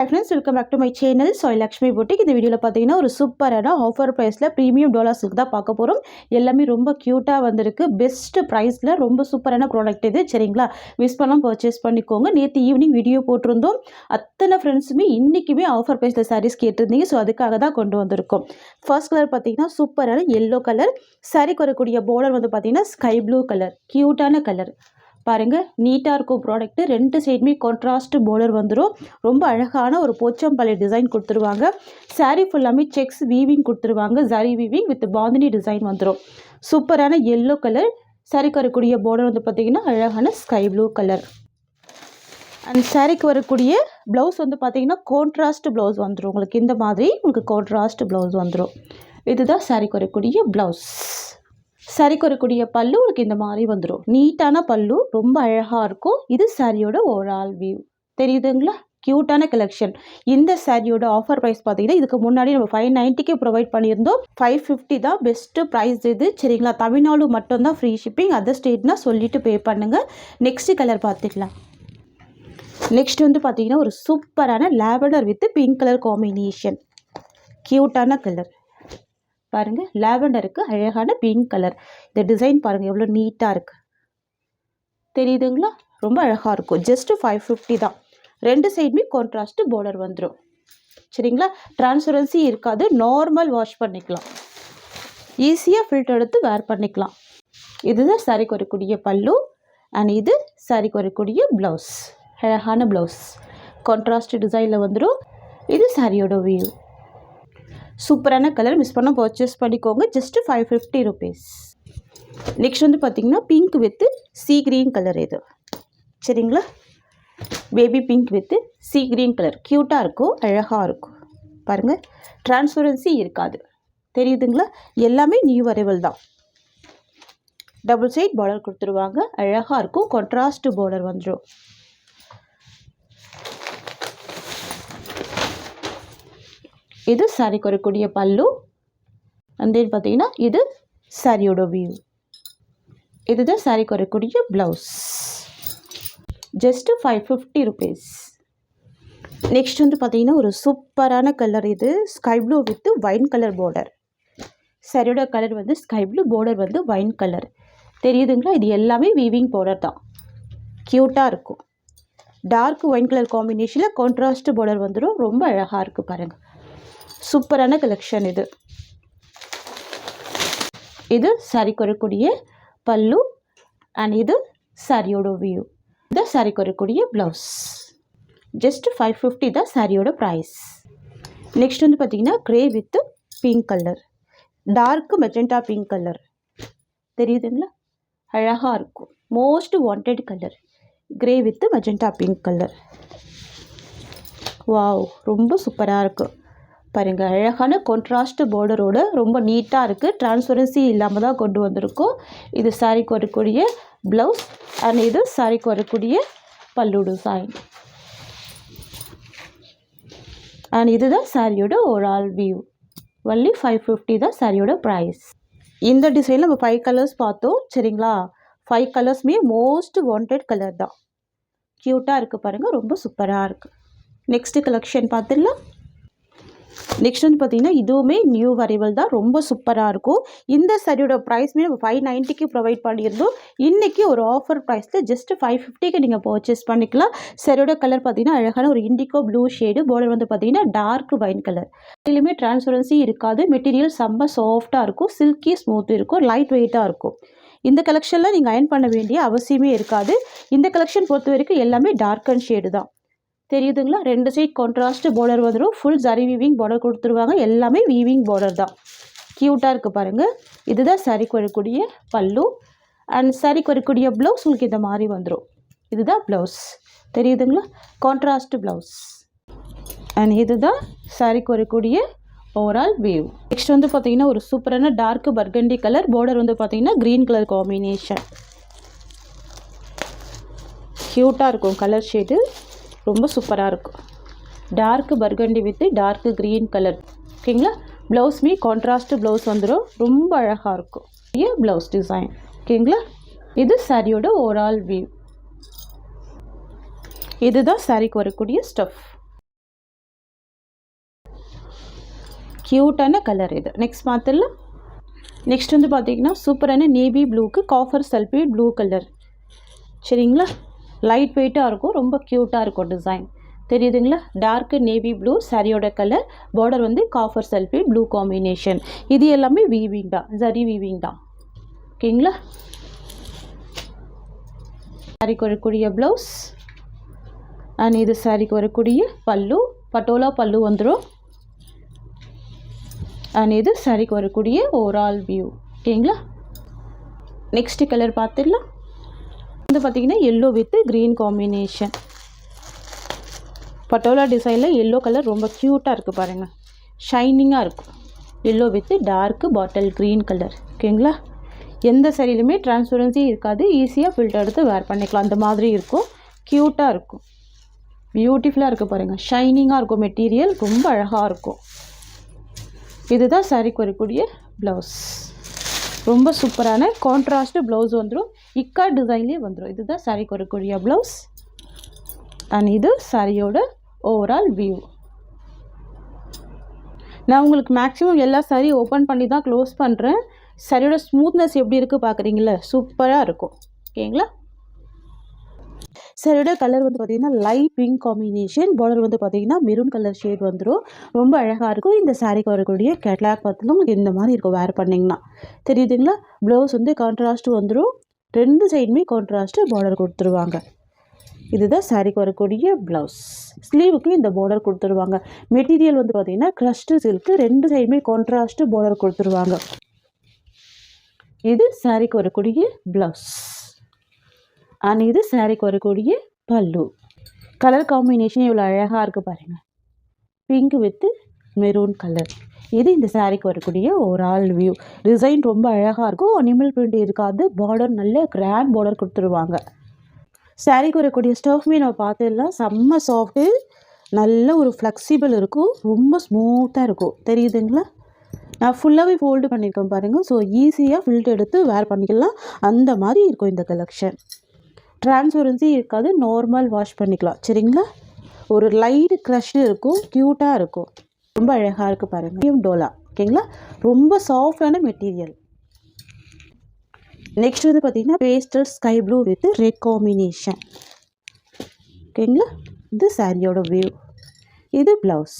Hi friends, welcome back to my channel Soy Lakshmi Boutique. இந்த வீடியோல பாத்தீங்கன்னா ஒரு சூப்பரான ஆஃபர் பிரைஸ்ல பிரீமியம் டோலா சில்க் தான் பார்க்க போறோம். எல்லாமே ரொம்ப கியூட்டா வந்திருக்கு. பெஸ்ட் பிரைஸ்ல ரொம்ப சூப்பரான ப்ராடக்ட் இது. சரிங்களா? மிஸ் பண்ணாம பர்ச்சேஸ் பண்ணிக்கோங்க. நேத்து ஈவினிங் வீடியோ போட்டுருந்தோம். அத்தனை ஃப்ரெண்ட்ஸுமே இன்னைக்குமே ஆஃபர் பிரைஸ்ல சாரீஸ் கேட்டிருந்தீங்க. ஸோ அதுக்காக தான் கொண்டு வந்திருக்கோம். ஃபர்ஸ்ட் கலர் பார்த்தீங்கன்னா சூப்பரான எல்லோ கலர். சாரிக்கு வரக்கூடிய பார்டர் வந்து பார்த்தீங்கன்னா ஸ்கை ப்ளூ கலர். கியூட்டான கலர். பாருங்க நீட்டாக இருக்கும் ப்ராடக்ட்டு. ரெண்டு சைடுமே கான்ட்ராஸ்ட் பார்டர் வந்துடும். ரொம்ப அழகான ஒரு போச்சம்பள்ளி டிசைன் கொடுத்துருவாங்க. சாரீ ஃபுல்லாமே செக்ஸ் வீவிங் கொடுத்துருவாங்க. Zari weaving with bandhani design வந்துடும். சூப்பரான எல்லோ கலர். சாரீக்கு வரக்கூடிய பார்டர் வந்து பார்த்திங்கன்னா அழகான ஸ்கை ப்ளூ கலர். அண்ட் சாரீக்கு வரக்கூடிய ப்ளவுஸ் வந்து பார்த்திங்கன்னா கான்ட்ராஸ்ட் ப்ளவுஸ் வந்துடும். உங்களுக்கு இந்த மாதிரி உங்களுக்கு கான்ட்ராஸ்ட் ப்ளவுஸ் வந்துடும். இதுதான் சாரீக்கு வரக்கூடிய ப்ளவுஸ். சாரிக்கு வரக்கூடிய பல்லு உங்களுக்கு இந்த மாதிரி வந்துடும். நீட்டான பல்லு, ரொம்ப அழகாக இருக்கும். இது சாரியோட ஓவரால் வியூ தெரியுதுங்களா? க்யூட்டான கலெக்ஷன். இந்த சாரியோட ஆஃபர் ப்ரைஸ் பார்த்தீங்கன்னா இதுக்கு முன்னாடி நம்ம 590க்கு ப்ரொவைட் பண்ணியிருந்தோம். 550 தான் பெஸ்ட்டு ப்ரைஸ் இது. சரிங்களா? தமிழ்நாடு மட்டும்தான் ஃப்ரீ ஷிப்பிங். அதர் ஸ்டேட்னா சொல்லிட்டு பே பண்ணுங்கள். நெக்ஸ்ட் கலர் பார்த்துக்கலாம். நெக்ஸ்ட் வந்து பார்த்தீங்கன்னா ஒரு சூப்பரான lavender with pink colour combination. க்யூட்டான கலர் பாருங்கள். லாவெண்டருக்கு அழகான பிங்க் கலர். இந்த டிசைன் பாருங்கள் எவ்வளோ நீட்டாக இருக்குது. தெரியுதுங்களா? ரொம்ப அழகாக இருக்கும். ஜஸ்ட்டு 550 தான். ரெண்டு சைடுமே கான்ட்ராஸ்ட் பார்டர் வந்துடும். சரிங்களா? டிரான்ஸ்பரன்சி இருக்காது. நார்மல் வாஷ் பண்ணிக்கலாம். ஈஸியாக ஃபில்டர் எடுத்து வேர் பண்ணிக்கலாம். இதுதான் சாரிக்கு வரக்கூடிய பல்லு. அண்ட் இது சாரிக்கு வரக்கூடிய ப்ளவுஸ். அழகான ப்ளவுஸ் கான்ட்ராஸ்ட் டிசைனில் வந்துடும். இது சாரியோட வியூ. சூப்பரான கலர். மிஸ் பண்ண பர்ச்சேஸ் பண்ணிக்கோங்க. Just 550 rupees. நெக்ஸ்ட் வந்து பார்த்திங்கன்னா pink with sea green colour. இது சரிங்களா? Baby pink with sea green colour. க்யூட்டாக இருக்கும். அழகாக இருக்கும். பாருங்கள். டிரான்ஸ்பரன்சி இருக்காது. தெரியுதுங்களா? எல்லாமே நியூ அரைவல் தான். டபுள் சைட் பார்டர் கொடுத்துருவாங்க. அழகாக இருக்கும். கான்ட்ராஸ்ட் பார்டர் வந்துடும். இது சாரிக்கு வரக்கூடிய பல்லு. அண்ட் தென் பார்த்தீங்கன்னா இது சாரியோட வியூ. இதுதான் சாரிக்கு வரக்கூடிய ப்ளவுஸ். Just 550 rupees. நெக்ஸ்ட் வந்து பார்த்தீங்கன்னா ஒரு சூப்பரான கலர். இது sky blue with wine colour border. சாரியோட கலர் வந்து ஸ்கை ப்ளூ, பார்டர் வந்து வைன் கலர். தெரியுதுங்களா? இது எல்லாமே வீவிங் பார்டர் தான். க்யூட்டாக இருக்கும். டார்க் வைன் கலர் காம்பினேஷனில் கான்ட்ராஸ்ட் பார்டர் வந்துடும். ரொம்ப அழகாக இருக்குது பாருங்கள். சூப்பரான கலெக்ஷன் இது. இது சாரிக்கு வரக்கூடிய பல்லு. அண்ட் இது சாரியோட வியூ. இது சாரிக்கு வரக்கூடிய ப்ளவுஸ். ஜஸ்ட் 550 தான் சாரியோட ப்ரைஸ். நெக்ஸ்ட் வந்து பார்த்தீங்கன்னா grey with pink colour. Dark magenta pink colour. தெரியுதுங்களா? அழகாக இருக்கும். Most wanted colour grey with magenta pink colour. Wow, ரொம்ப சூப்பராக இருக்குது பாருங்கள். அழகான கான்ட்ராஸ்ட் பார்டரோட ரொம்ப நீட்டாக இருக்குது. டிரான்ஸ்பரன்சி இல்லாமல் தான் கொண்டு வந்திருக்கோம். இது சாரிக்கு வரக்கூடிய ப்ளவுஸ். அண்ட் இது சாரிக்கு வரக்கூடிய பல்லு டிசைன். அண்ட் இதுதான் சாரியோட ஓவரால் வியூ. ஒன்லி 550 தான் சாரியோட ப்ரைஸ். இந்த டிசைனில் நம்ம 5 கலர்ஸ் பார்த்தோம். சரிங்களா? 5 கலர்ஸுமே மோஸ்ட் வாண்டட் கலர் தான். க்யூட்டாக இருக்குது பாருங்கள். ரொம்ப சூப்பராக இருக்குது. நெக்ஸ்ட்டு கலெக்ஷன் பார்த்துடலாம். நெக்ஸ்ட் வந்து பார்த்தீங்கன்னா இதுவுமே நியூ அரைவல் தான். ரொம்ப சூப்பராக இருக்கும். இந்த சாரியோட ப்ரைஸ்மே நம்ம 590க்கு ப்ரொவைட் பண்ணியிருந்தோம். இன்றைக்கி ஒரு ஆஃபர் ப்ரைஸில் ஜஸ்ட் 550க்கு நீங்கள் பர்ச்சேஸ் பண்ணிக்கலாம். சாரியோட கலர் பார்த்தீங்கன்னா அழகான ஒரு இண்டிகோ ப்ளூ ஷேடு. பார்டர் வந்து பார்த்தீங்கன்னா டார்க் வைன் கலர். இதுலேயுமே டிரான்ஸ்பரன்சி இருக்காது. மெட்டீரியல் செம்ம சாஃப்டாக இருக்கும். சில்கி ஸ்மூத் இருக்கும். லைட் வெயிட்டாக இருக்கும். இந்த கலெக்ஷனில் நீங்கள் அயர்ன் பண்ண வேண்டிய அவசியமே இருக்காது. இந்த கலெக்ஷன் பொறுத்த வரைக்கும் எல்லாமே டார்க் அண்ட் ஷேடு தான். தெரியுதுங்களா? ரெண்டு சைட் கான்ட்ராஸ்ட் பார்டர் வந்துடும். ஃபுல் ஜரி வீவிங் பார்டர் கொடுத்துருவாங்க. எல்லாமே வீவிங் பார்டர் தான். க்யூட்டாக இருக்குது பாருங்கள். இதுதான் சாரிக்கு வரக்கூடிய பல்லு. அண்ட் சாரிக்கு வரக்கூடிய ப்ளவுஸ் உங்களுக்கு இந்த மாதிரி வந்துடும். இதுதான் ப்ளவுஸ். தெரியுதுங்களா? Contrast blouse. அண்ட் இதுதான் சாரிக்கு வரக்கூடிய ஓவரால் வியூ. நெக்ஸ்ட் வந்து பார்த்தீங்கன்னா ஒரு சூப்பரான டார்க் பர்கண்டி கலர். பார்டர் வந்து பார்த்தீங்கன்னா க்ரீன் கலர் காம்பினேஷன். க்யூட்டாக இருக்கும் கலர் ஷேடு. ரொம்ப சூப்பராக இருக்கும். Dark burgundy with dark green colour. ஓகேங்களா? ப்ளவுஸ்மே கான்ட்ராஸ்ட் ப்ளவுஸ் வந்துடும். ரொம்ப அழகாக இருக்கும். Blouse design. ஓகேங்களா? இது சாரியோட ஓவரால் வியூ. இதுதான் சாரிக்கு வரக்கூடிய ஸ்டஃப். க்யூட்டான கலர் இது. நெக்ஸ்ட் பார்த்துடலாம். நெக்ஸ்ட் வந்து பார்த்திங்கன்னா சூப்பரான நேவி ப்ளூக்கு காஃபர் சல்ஃபேட் ப்ளூ கலர். சரிங்களா, லைட் வெயிட்டாக இருக்கும், ரொம்ப க்யூட்டாக இருக்கும் டிசைன். தெரியுதுங்களா, டார்க்கு நேவி ப்ளூ சாரியோட கலர், பார்டர் வந்து காஃபர் சல்ஃபேட் ப்ளூ காம்பினேஷன். இது எல்லாமே வீவிங் தான், ஜரி வீவிங் தான். ஓகேங்களா, சாரிக்கு வரக்கூடிய ப்ளவுஸ் அண்ட் இது சாரிக்கு வரக்கூடிய பல்லு, பட்டோலா பல்லு வந்துடும். அண்ட் இது சாரிக்கு வரக்கூடிய ஓவரால் வியூ. ஓகேங்களா, நெக்ஸ்ட் கலர் பார்த்துடலாம். வந்து பார்த்திங்கன்னா yellow with green combination. Patola டிசைனில் எல்லோ கலர் ரொம்ப க்யூட்டாக இருக்குது பாருங்கள், ஷைனிங்காக இருக்கும். Yellow with dark bottle green colour. ஓகேங்களா, எந்த சரியிலுமே டிரான்ஸ்பரன்சி இருக்காது, ஈஸியாக ஃபில்டர் எடுத்து வேர் பண்ணிக்கலாம். அந்த மாதிரி இருக்கும், க்யூட்டாக இருக்கும், பியூட்டிஃபுல்லாக இருக்குது பாருங்கள், ஷைனிங்காக இருக்கும், மெட்டீரியல் ரொம்ப அழகாக இருக்கும். இதுதான் சாரிக்கு வரக்கூடிய ப்ளவுஸ். ரொம்ப சூப்பரான கான்ட்ராஸ்ட்டு ப்ளவுஸ் வந்துடும், இக்கா டிசைன்லேயே வந்துடும். இதுதான் சாரிக்கு வரக்கூடிய ப்ளவுஸ் அண்ட் இது சாரியோட ஓவரால் வியூ. நான் உங்களுக்கு மேக்ஸிமம் எல்லா சாரி ஓப்பன் பண்ணி தான் க்ளோஸ் பண்ணுறேன். சாரியோட ஸ்மூத்னஸ் எப்படி இருக்குது பார்க்குறீங்களா, சூப்பராக இருக்கும். ஓகேங்களா, சாரியோட கலர் வந்து பார்த்திங்கன்னா லைட் பிங்க் காம்பினேஷன், பார்டர் வந்து பார்த்திங்கன்னா மெரூன் கலர் ஷேட் வந்துடும், ரொம்ப அழகாக இருக்கும். இந்த சாரிக்கு வரக்கூடிய கேட்லாக் பார்த்திங்கன்னா உங்களுக்கு இந்த மாதிரி இருக்கும் வேர் பண்ணிங்கன்னா. தெரியுதுங்களா, ப்ளவுஸ் வந்து கான்ட்ராஸ்ட்டு வந்துடும், ரெண்டு சைடுமே கான்ட்ராஸ்ட்டு பார்டர் கொடுத்துருவாங்க. இதுதான் சாரிக்கு வரக்கூடிய ப்ளவுஸ். ஸ்லீவுக்கு இந்த பார்டர் கொடுத்துருவாங்க. மெட்டீரியல் வந்து பார்த்திங்கன்னா க்ரஷ்டு சில்க்கு, ரெண்டு சைடுமே கான்ட்ராஸ்ட்டு பார்டர் கொடுத்துருவாங்க. இது சாரிக்கு வரக்கூடிய ப்ளவுஸ் அண்ட் இது சாரிக்கு வரக்கூடிய பல்லு. கலர் காம்பினேஷன் இவ்வளோ அழகாக இருக்குது பாருங்கள், பிங்க் வித் மெரூன் கலர். இது இந்த சாரிக்கு வரக்கூடிய ஓவரால் வியூ. டிசைன் ரொம்ப அழகாக இருக்கும், அனிமல் பிரிண்ட் இருக்காது, பார்டர் நல்ல கிராண்ட் பார்டர் கொடுத்துருவாங்க. சாரிக்கு வரக்கூடிய ஸ்டஃப்மே நம்ம பார்த்துடலாம், செம்ம சாஃப்ட்டு, நல்ல ஒரு ஃப்ளெக்சிபிள் இருக்கும், ரொம்ப ஸ்மூத்தாக இருக்கும். தெரியுதுங்களா, நான் ஃபுல்லாகவே ஃபோல்டு பண்ணியிருக்கேன் பாருங்கள். ஸோ ஈஸியாக ஃபில்ட் எடுத்து வேர் பண்ணிக்கலாம், அந்த மாதிரி இருக்கும் இந்த கலெக்ஷன். டிரான்ஸ்பரன்சி இருக்காது, நார்மல் வாஷ் பண்ணிக்கலாம். சரிங்களா, ஒரு லைட் க்ரஷ்டு இருக்கும், க்யூட்டாக இருக்கும், ரொம்ப அழகாக இருக்குது பாருங்கள். டோலா. ஓகேங்களா, ரொம்ப சாஃப்டான மெட்டீரியல். நெக்ஸ்ட் வந்து பார்த்திங்கன்னா pastel sky blue with red combination. ஓகேங்களா, இது சாரியோட வியூ, இது ப்ளவுஸ்.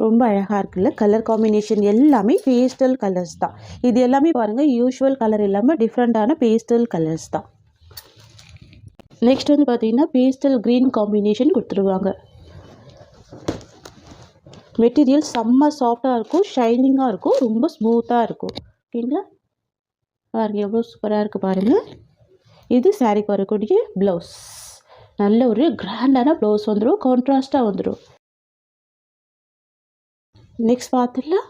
ரொம்ப அழகாக இருக்குல்ல, கலர் காம்பினேஷன் எல்லாமே பேஸ்டல் கலர்ஸ் தான். இது எல்லாமே பாருங்கள் யூஷுவல் கலர் இல்லாமல் டிஃப்ரெண்ட்டான பேஸ்டல் கலர்ஸ் தான். நெக்ஸ்ட் வந்து பார்த்திங்கன்னா பேஸ்டல் க்ரீன் காம்பினேஷன் கொடுத்துருவாங்க. மெட்டீரியல் செம்ம சாஃப்டாக இருக்கும், ஷைனிங்காக இருக்கும், ரொம்ப ஸ்மூத்தாக இருக்கும். ஓகேங்களா, பாருங்கள் எவ்வளோ சூப்பராக இருக்குது பாருங்கள். இது சாரிக்கு வரக்கூடிய ப்ளவுஸ், நல்ல ஒரு கிராண்டான ப்ளவுஸ் வந்துடும், கான்ட்ராஸ்ட்டாக வந்துடும். நெக்ஸ்ட் பார்த்துடலாம்.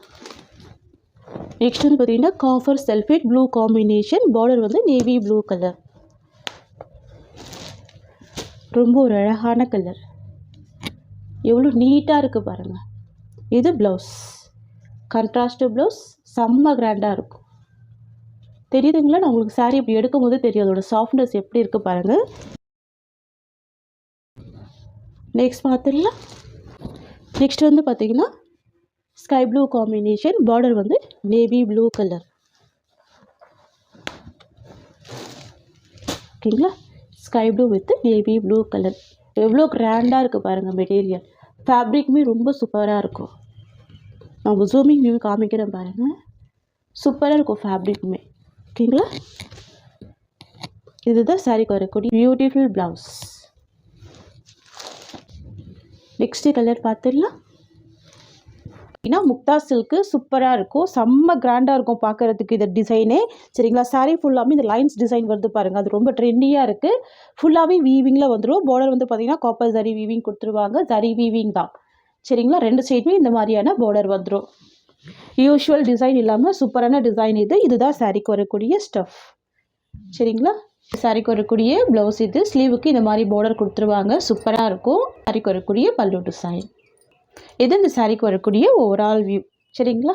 நெக்ஸ்ட் வந்து பார்த்திங்கன்னா copper sulphate blue combination, border வந்து நேவி ப்ளூ கலர், ரொம்ப ஒரு அழகான கலர், எவ்வளோ நீட்டாக இருக்குது பாருங்கள். இது ப்ளவுஸ், கான்ட்ராஸ்ட்டு ப்ளவுஸ், செம்ம கிராண்டாக இருக்கும். தெரியுதுங்களா, நான் உங்களுக்கு சாரீ இப்படி எடுக்கும் போது தெரியும் அதோட சாஃப்ட்னஸ் எப்படி இருக்குது பாருங்கள். நெக்ஸ்ட் பார்த்துடலாம். நெக்ஸ்ட் வந்து பார்த்திங்கன்னா ஸ்கை ப்ளூ காம்பினேஷன், பார்டர் வந்து நேவி ப்ளூ கலர். ஓகேங்களா, sky blue with navy blue colour, எவ்வளோ கிராண்டாக இருக்குது பாருங்கள். மெட்டீரியல் ஃபேப்ரிக்குமே ரொம்ப சூப்பராக இருக்கும். நான் உங்கள் ஜூமிங் வியூ காமிக்கிறேன் பாருங்கள், சூப்பராக இருக்கும் ஃபேப்ரிக்குமே. ஓகேங்களா, இதுதான் சாரிக்கு வரக்கூடிய பியூட்டிஃபுல் ப்ளவுஸ். நெக்ஸ்ட் கலர் பார்த்துடலாம். ஏன்னா முக்தா சில்க்கு சூப்பராக இருக்கும், செம்ம கிராண்டாக இருக்கும் பார்க்குறதுக்கு இந்த டிசைனே. சரிங்களா, சாரீ ஃபுல்லாகவே இந்த லைன்ஸ் டிசைன் வருது பாருங்கள், அது ரொம்ப ட்ரெண்டியாக இருக்குது. ஃபுல்லாகவே வீவிங்கில் வந்துடும். பார்டர் வந்து பார்த்திங்கன்னா காப்பர் ஜரி வீவிங் கொடுத்துருவாங்க, ஜரி வீவிங் தான். சரிங்களா, ரெண்டு சைடுமே இந்த மாதிரியான பார்டர் வந்துடும். யூஷுவல் டிசைன் இல்லாமல் சூப்பரான டிசைன் இது. இதுதான் சாரிக்கு வரக்கூடிய ஸ்டஃப். சரிங்களா, சாரிக்கு வரக்கூடிய ப்ளவுஸ். இது ஸ்லீவுக்கு இந்த மாதிரி பார்டர் கொடுத்துருவாங்க, சூப்பராக இருக்கும். சாரிக்கு வரக்கூடிய பல்லு டிசைன். இது இந்த சாரிக்கு வரக்கூடிய ஓவரால் வியூ. சரிங்களா,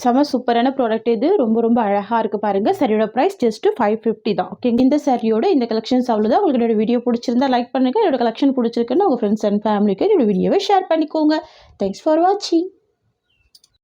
செம சூப்பரான ப்ராடக்ட் இது. ரொம்ப ரொம்ப அழகா இருக்கு பாருங்க. சாரியோட பிரைஸ் ஜஸ்ட் 550 தான். ஓகேங்க. இந்த சாரியோட இந்த கலெக்ஷன்ஸ் அவ்வளோதான். உங்களுக்கு என்னோட வீடியோ பிடிச்சிருந்தா லைக் பண்ணுங்க. என்னோட கலெக்ஷன் பிடிச்சிருக்குன்னு உங்க ஃப்ரெண்ட்ஸ் அண்ட் ஃபேமிலிக்கு என்னோட வீடியோவை ஷேர் பண்ணிக்கோங்க. தேங்க்ஸ் ஃபார் வாட்சிங்.